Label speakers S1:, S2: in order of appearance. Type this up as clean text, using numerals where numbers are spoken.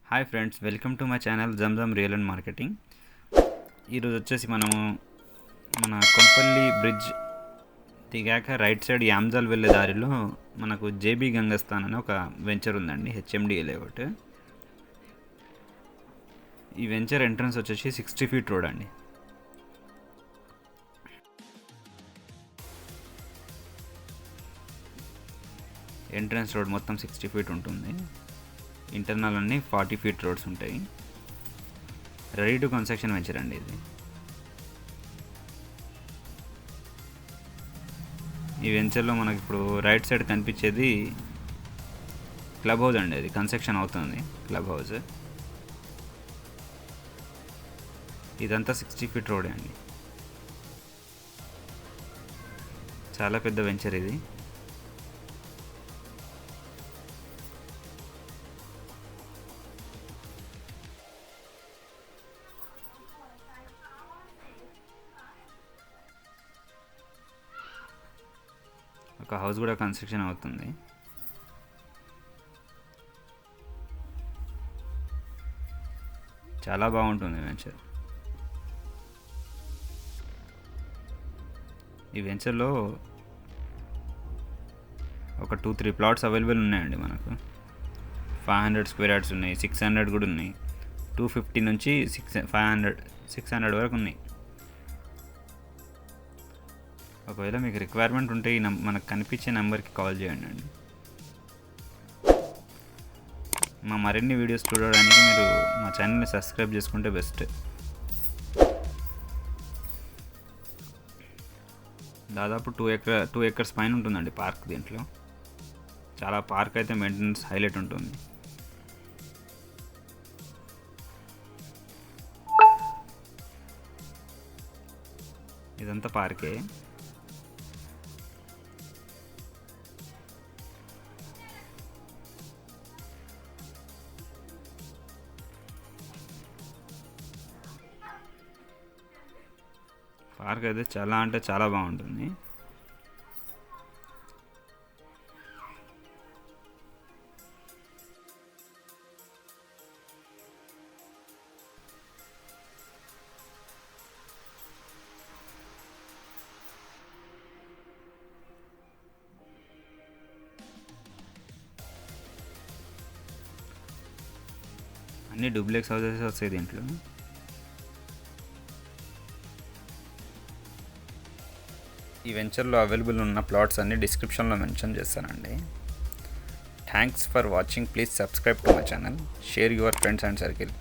S1: Hi friends, welcome to my channel Zamzam real and marketing. ఈరోజు వచ్చేసి మనము మన కొంపల్లి బ్రిడ్జ్ దిగాక రైట్ సైడ్ యామ్జల్ వెళ్ళే దారిలో మనకు జేబీ గంగస్థాన్ అనే ఒక వెంచర్ ఉందండి, హెచ్ఎండి లేఅవుట్. ఈ వెంచర్ ఎంట్రన్స్ వచ్చేసి 60 feet రోడ్ అండి. ఎంట్రన్స్ రోడ్ మొత్తం 60 feet ఉంటుంది. ఇంటర్నల్ అన్నీ 40 feet రోడ్స్ ఉంటాయి. రెడీ టు కన్స్ట్రక్షన్ వెంచర్ అండి ఇది. ఈ వెంచర్లో మనకి ఇప్పుడు రైట్ సైడ్ కనిపించేది క్లబ్ హౌస్ అండి. అది కన్స్ట్రక్షన్ అవుతుంది క్లబ్ హౌస్. ఇదంతా 60 feet రోడ్ అండి. చాలా పెద్ద వెంచర్ ఇది. ఒక హౌస్ కూడా కన్స్ట్రక్షన్ అవుతుంది. చాలా బాగుంటుంది వెంచర్. ఈ వెంచర్లో ఒక 2-3 ప్లాట్స్ అవైలబుల్ ఉన్నాయండి మనకు. 500 square yards ఉన్నాయి, 600 కూడా ఉన్నాయి, 250 నుంచి 600 వరకు ఉన్నాయి. ఒకవేళ మీకు రిక్వైర్మెంట్ ఉంటే ఈ మనకు కనిపించే నెంబర్కి కాల్ చేయండి అండి. మా మరిన్ని వీడియోస్ చూడడానికి మీరు మా ఛానల్ని సబ్స్క్రైబ్ చేసుకుంటే బెస్ట్. దాదాపు 2 acres పైన ఉంటుందండి పార్క్. దీంట్లో చాలా పార్క్ అయితే మెయింటెనెన్స్ హైలైట్ ఉంటుంది. ఇదంతా పార్కే. పార్క్ అయితే చాలా అంటే చాలా బాగుంటుంది. అన్ని డూప్లెక్స్ హౌసెస్ వస్తాయి దీంట్లో. ఈ వెంచర్లో అవైలబుల్ ఉన్న ప్లాట్స్ అన్ని డిస్క్రిప్షన్లో మెన్షన్ చేస్తానండి. Thanks for watching. Please subscribe to my channel. Share your friends and circle.